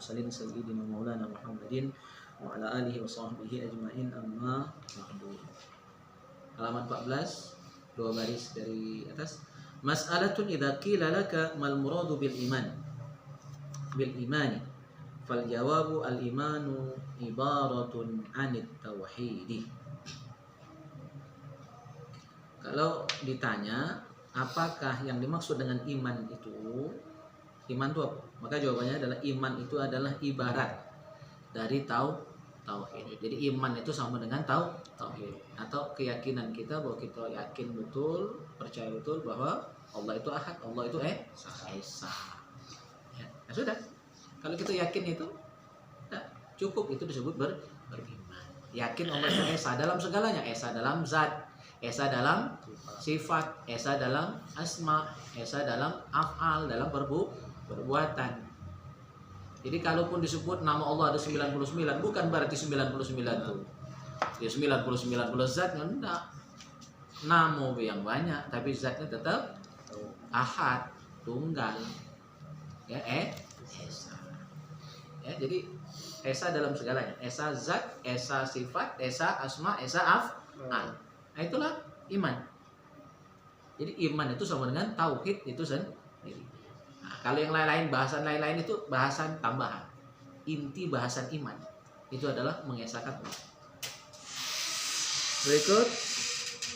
mursalin sayyidina maulana Muhammadin wa ala alihi wa sahbihi ajma'in, amma ba'du. Halaman 14, dua baris dari atas. Mas'alatun idza qila laka mal muradu bil imani fal jawabu al imanu ibaratun anit tauhid. Kalau ditanya apakah yang dimaksud dengan iman itu apa? Maka jawabannya adalah iman itu adalah ibarat dari tauhid. Jadi iman itu sama dengan tauhid atau keyakinan kita bahwa kita yakin betul, percaya betul bahwa Allah itu ahad, Allah itu esa. Ya sudah. Kalau kita yakin itu cukup, itu disebut beriman. Yakin Allah itu esa dalam segalanya, esa dalam zat, esa dalam sifat, esa dalam asma, esa dalam af'al, dalam perbuatan. Jadi kalaupun disebut nama Allah ada 99, bukan berarti 99 itu ya 99 zatnya, enggak. Nama yang banyak tapi zatnya tetap ahad, tunggal. Ya esa. Ya, jadi esa dalam segalanya, esa zat, esa sifat, esa asma, esa af'al. Nah, itulah iman. Jadi iman itu sama dengan tauhid itu sendiri. Nah, kalau yang lain-lain, bahasan lain-lain itu bahasan tambahan. Inti bahasan iman itu adalah mengesahkan Allah. Berikut,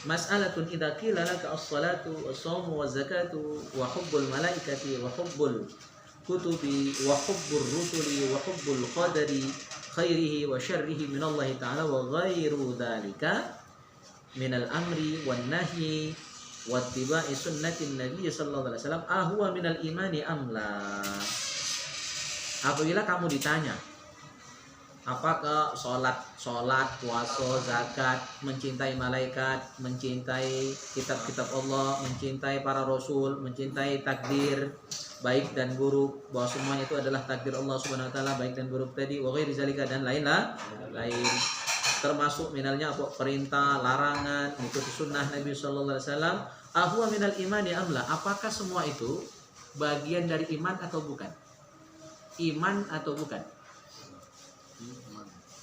mas'alatun idza qila laka as-salatu was-shaumu waz-zakatu wa hubbul malaikati wa hubbul kutubi wa hubbur rusuli wa hubbul qadari khairihi wa syarrihi min Allah ta'ala wa ghairu dzalika minal amri wan nahyi wattiba'i sunnatin nabiy sallallahu alaihi wasallam ahwa minal imani amla. Apabila kamu ditanya apakah sholat, puasa, zakat, mencintai malaikat, mencintai kitab-kitab Allah, mencintai para rasul, mencintai takdir baik dan buruk, bahwa semuanya itu adalah takdir Allah Subhanahu wa taala, baik dan buruk tadi, wa ghairi zalika, dan lain termasuk minalnya apa, perintah, larangan, mengikuti sunnah Nabi sallallahu alaihi wasallam, ahwa minal imani amla, apakah semua itu bagian dari iman atau bukan? Iman atau bukan?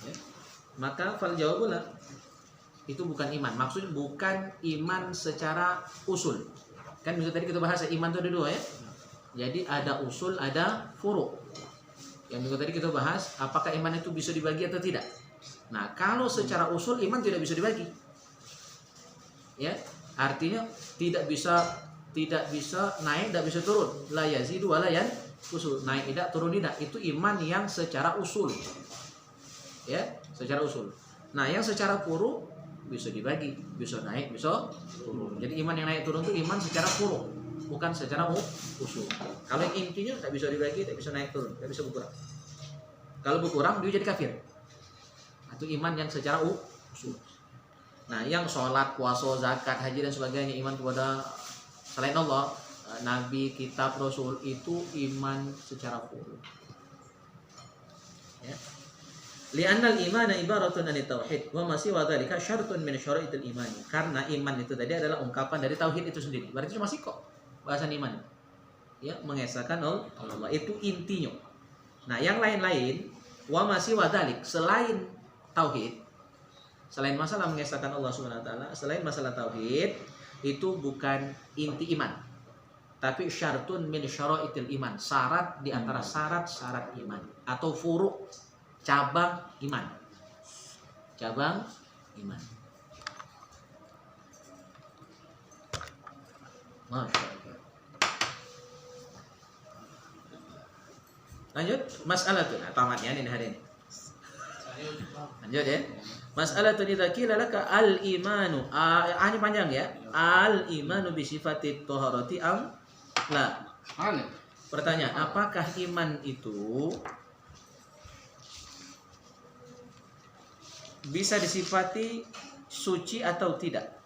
Ya. Maka fal jawabullah, itu bukan iman. Maksudnya bukan iman secara usul. Kan bisa tadi kita bahas iman itu ada dua ya. Jadi ada usul, ada furu'. Yang minggu tadi kita bahas apakah iman itu bisa dibagi atau tidak. Nah, kalau secara usul iman tidak bisa dibagi. Ya, artinya tidak bisa naik, tidak bisa turun. La yazidu wa la yanqusu. Naik tidak, turun tidak. Itu iman yang secara usul. Ya, secara usul. Nah, yang secara furu bisa dibagi, bisa naik, bisa turun. Jadi iman yang naik turun itu iman secara furu, bukan secara usul. Kalau yang intinya tak bisa dibagi, tak bisa naik turun, tak bisa berkurang. Kalau berkurang dia jadi kafir. Itu iman yang secara usul. Nah, yang sholat, puasa, zakat, haji dan sebagainya, iman kepada selain Allah, nabi, kitab, rasul, itu iman secara furu. Ya. Li'anna al-imana ibaratun anit tauhid wa ma siwa dzalika syartun min syara'itil iman. Karena iman itu tadi adalah ungkapan dari tauhid itu sendiri. Berarti cuma sih kok bahasan iman. Ya, mengesahkan Allah, itu intinya. Nah, yang lain-lain wa ma siwa dzalik, selain tauhid, selain masalah mengesahkan Allah Subhanahu wa taala, selain masalah tauhid, itu bukan inti iman. Tapi syartun min syara'itil iman, syarat di antara syarat-syarat iman atau furu', cabang iman. Cabang iman. Masya Allah. Lanjut, masalah tuh. Nah, tamatnya ini hari ini. Lanjut ya. Masalah tuh idza qila laka al-imanu. Ini panjang ya. Al-imanu bi sifatit thaharati am la. Pertanyaan, apakah iman itu bisa disifati suci atau tidak?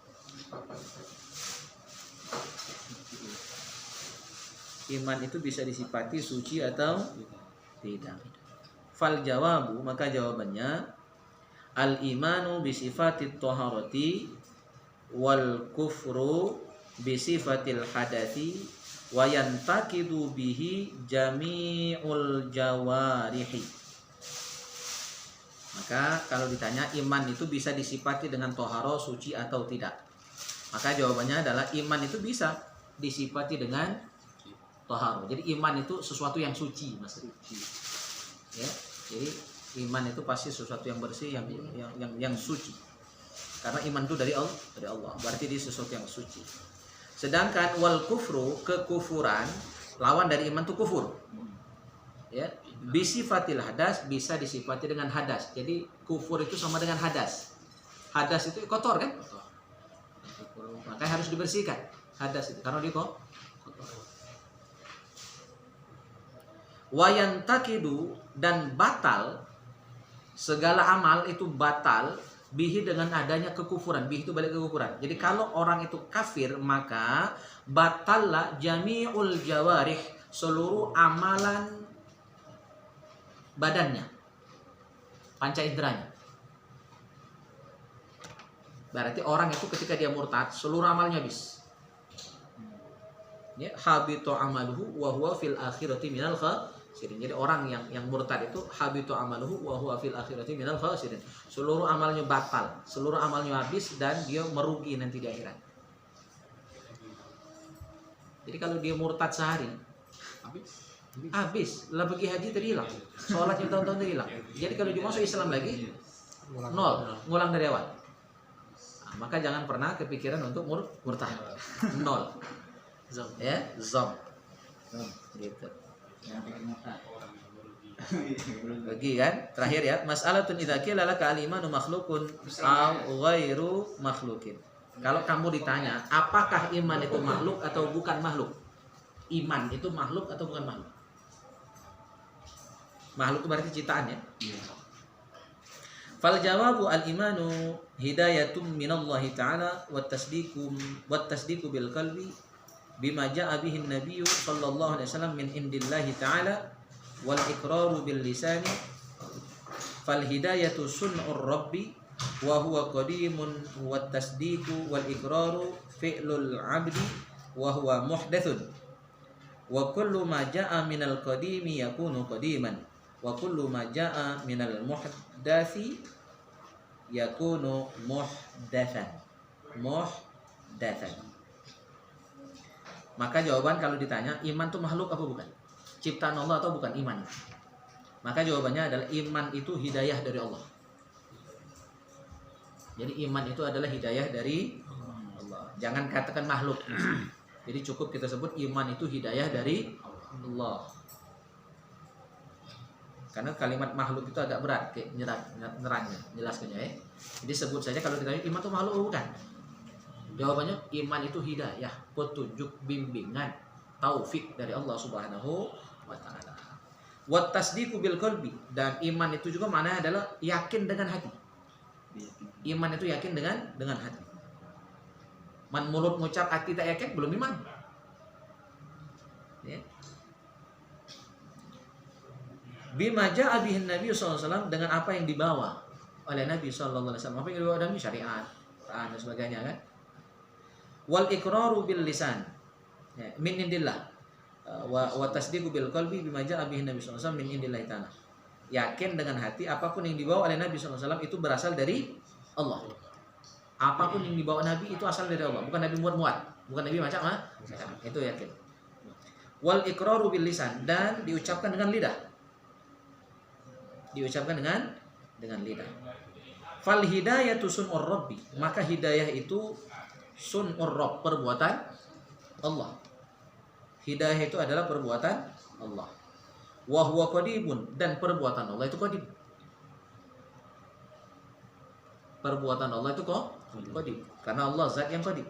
Iman itu bisa disifati suci atau tidak? Fal jawabu, maka jawabannya al imanu bi sifatit thaharati wal kufru bi sifatil hadathi wa yantaqidu bihi jami'ul jawarihi. Maka kalau ditanya iman itu bisa disifati dengan toharo, suci atau tidak, maka jawabannya adalah iman itu bisa disifati dengan toharo. Jadi iman itu sesuatu yang suci, Mas. Ya, jadi iman itu pasti sesuatu yang bersih, yang suci. Karena iman itu dari Allah, berarti dia sesuatu yang suci. Sedangkan wal kufru, kekufuran, lawan dari iman itu kufur. Ya, bisifatil hadas, bisa disifati dengan hadas. Jadi kufur itu sama dengan hadas. Hadas itu kotor kan? Makanya harus dibersihkan hadas itu karena dia kotor. Wayantakidu, dan batal, segala amal itu batal bihi dengan adanya kekufuran. Bihi itu balik kekufuran. Jadi kalau orang itu kafir, maka batalla jami'ul jawarih, seluruh amalan badannya, panca inderanya. Berarti orang itu ketika dia murtad, seluruh amalnya habis. Ya, habito amaluhu wa huwa fil akhirati minal khasirin. Jadi orang yang murtad itu habito amaluhu wa huwa fil akhirati minal khasirin. Seluruh amalnya batal, seluruh amalnya habis, dan dia merugi nanti di akhirat. Jadi kalau dia murtad sehari, habis lah, pergi haji terhilang, sholatnya tahun-tahun terhilang. Jadi kalau dia masuk Islam lagi, nol, ngulang dari awal. Nah, maka jangan pernah kepikiran untuk murtad, nol. Ya, zom, gitu. Bagi kan, terakhir ya, mas'alatun idza qila laka al-imanu makhluqun aw ghairu makhluqin. Kalau kamu ditanya, apakah iman itu makhluk atau bukan makhluk? Iman itu makhluk atau bukan makhluk? Makhluk itu berarti ciptaan ya. Fal jawabu al-imanu hidayatum minallahi ta'ala wat tasdiqu bil qalbi bima ja'a bihi an-nabiy sallallahu alaihi wasallam min indillahi ta'ala wal iqraru bil lisani. Fal hidayatu sun'ur rabbi wa huwa qadimun wat tasdiqu wal iqraru fi'lul 'abdi wa huwa muhdatsun. Wa kullu ma ja'a minal qadimi yakunu qadiman wa kullu ma ja'a minal muhdatsi yakunu muhdatsan. Maka jawaban kalau ditanya iman itu makhluk apa bukan? Ciptaan Allah atau bukan iman? Maka jawabannya adalah iman itu hidayah dari Allah. Jadi iman itu adalah hidayah dari Allah. Jangan katakan makhluk. Jadi cukup kita sebut iman itu hidayah dari Allah. Karena kalimat makhluk itu agak berat, kayak nerangnya, jelaskannya ya. Jadi sebut saja kalau ditanya iman itu makhluk bukan? Jawabannya iman itu hidayah, petunjuk, bimbingan, taufik dari Allah Subhanahu wa taala. Wat tasdiqu bil qalbi, dan iman itu juga maknanya adalah yakin dengan hati. Iman itu yakin dengan hati. Man mulut ngucap hati tak yakin belum iman. Ya. Bima ja'a bihin Nabi sallallahu alaihi wasallam, dengan apa yang dibawa oleh Nabi sallallahu alaihi wasallam. Apa yang dibawa Nabi? Syariat, Quran dan sebagainya kan. Wal iqraru bil lisan, ya, min indillah. Wa tasdiqu bil qalbi bima ja'a bihin Nabi sallallahu alaihi wasallam min indillah ta'ala. Yakin dengan hati apapun yang dibawa oleh Nabi sallallahu alaihi wasallam itu berasal dari Allah. Apapun yang dibawa Nabi itu asal dari Allah, bukan Nabi muat-muat, bukan Nabi macam itu yakin. Wal iqraru bil lisan, dan diucapkan dengan lidah. Diucapkan dengan lidah. Fal hidayatu sun'ur rabbi, maka hidayah itu sun'ur rabb, perbuatan Allah. Hidayah itu adalah perbuatan Allah. Wa huwa qadimun, dan perbuatan Allah itu qadim. Perbuatan Allah itu qadim, karena Allah zat yang qadim.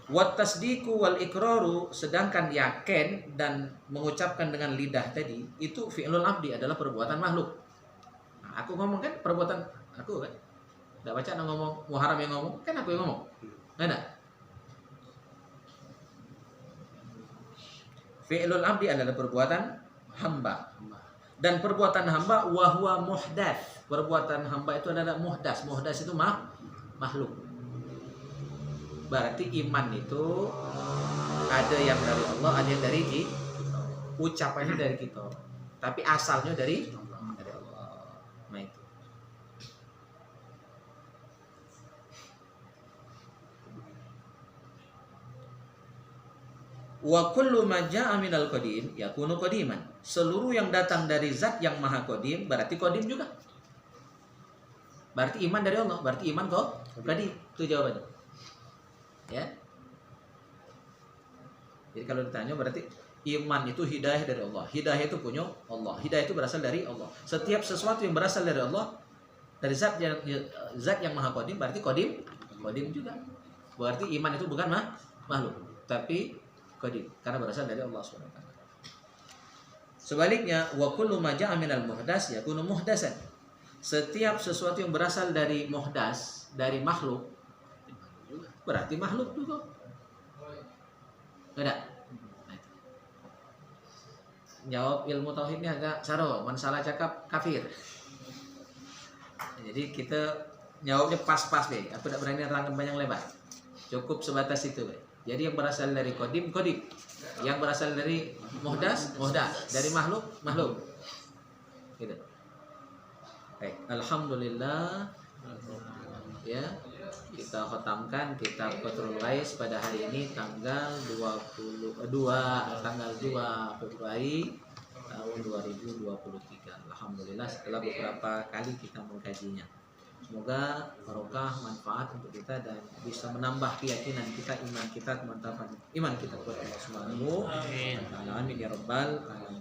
Wat tasdiqu wal iqraru, sedangkan yakin dan mengucapkan dengan lidah tadi itu fi'lul abdi, adalah perbuatan makhluk. Nah, aku ngomong kan perbuatan aku kan. Enggak baca ngomong Muharram yang ngomong, kan aku yang ngomong. Enggak. Fi'lul abdi adalah perbuatan hamba. Dan perbuatan hamba wa huwa muhdats. Perbuatan hamba itu adalah muhdas. Muhdas itu makhluk. berarti iman itu ada yang dari Allah, ada yang dari kita. Ucapannya dari kita, tapi asalnya dari Allah. Nah itu. Wa kullu ma jaa'a minal qadim yakunu qadiman. Seluruh yang datang dari zat yang maha qadim berarti qadim juga. Berarti iman dari Allah, berarti iman kok qadim. Itu jawabannya. Ya. Jadi kalau ditanya berarti iman itu hidayah dari Allah. Hidayah itu punya Allah. Hidayah itu berasal dari Allah. Setiap sesuatu yang berasal dari Allah, dari zat yang maha qadim berarti qadim juga. Berarti iman itu bukan makhluk, tapi qadim karena berasal dari Allah SWT. Sebaliknya, wa kullu ma jaa'a minal muhdas yakunu muhdasan. Setiap sesuatu yang berasal dari muhdas, dari makhluk, berarti makhluk juga. Enggak ada. Jawab ilmu tauhidnya agak saro, masalah cakap kafir. Jadi kita jawabnya pas-pas deh. Aku tidak berani terangkan banyak lebar. Cukup sebatas itu. Jadi yang berasal dari qadim, yang berasal dari muhdas, dari makhluk. Gitu. Baik, alhamdulillah. Ya, kita khatamkan kitab Qatrul Ghais pada hari ini tanggal 2 Februari tahun 2023. Alhamdulillah setelah beberapa kali kita mengkajinya. Semoga barokah, manfaat untuk kita dan bisa menambah keyakinan kita, iman kita, kemantapan iman kita kepada Allah Subhanahu wa taala. Amin ya rabbal alamin.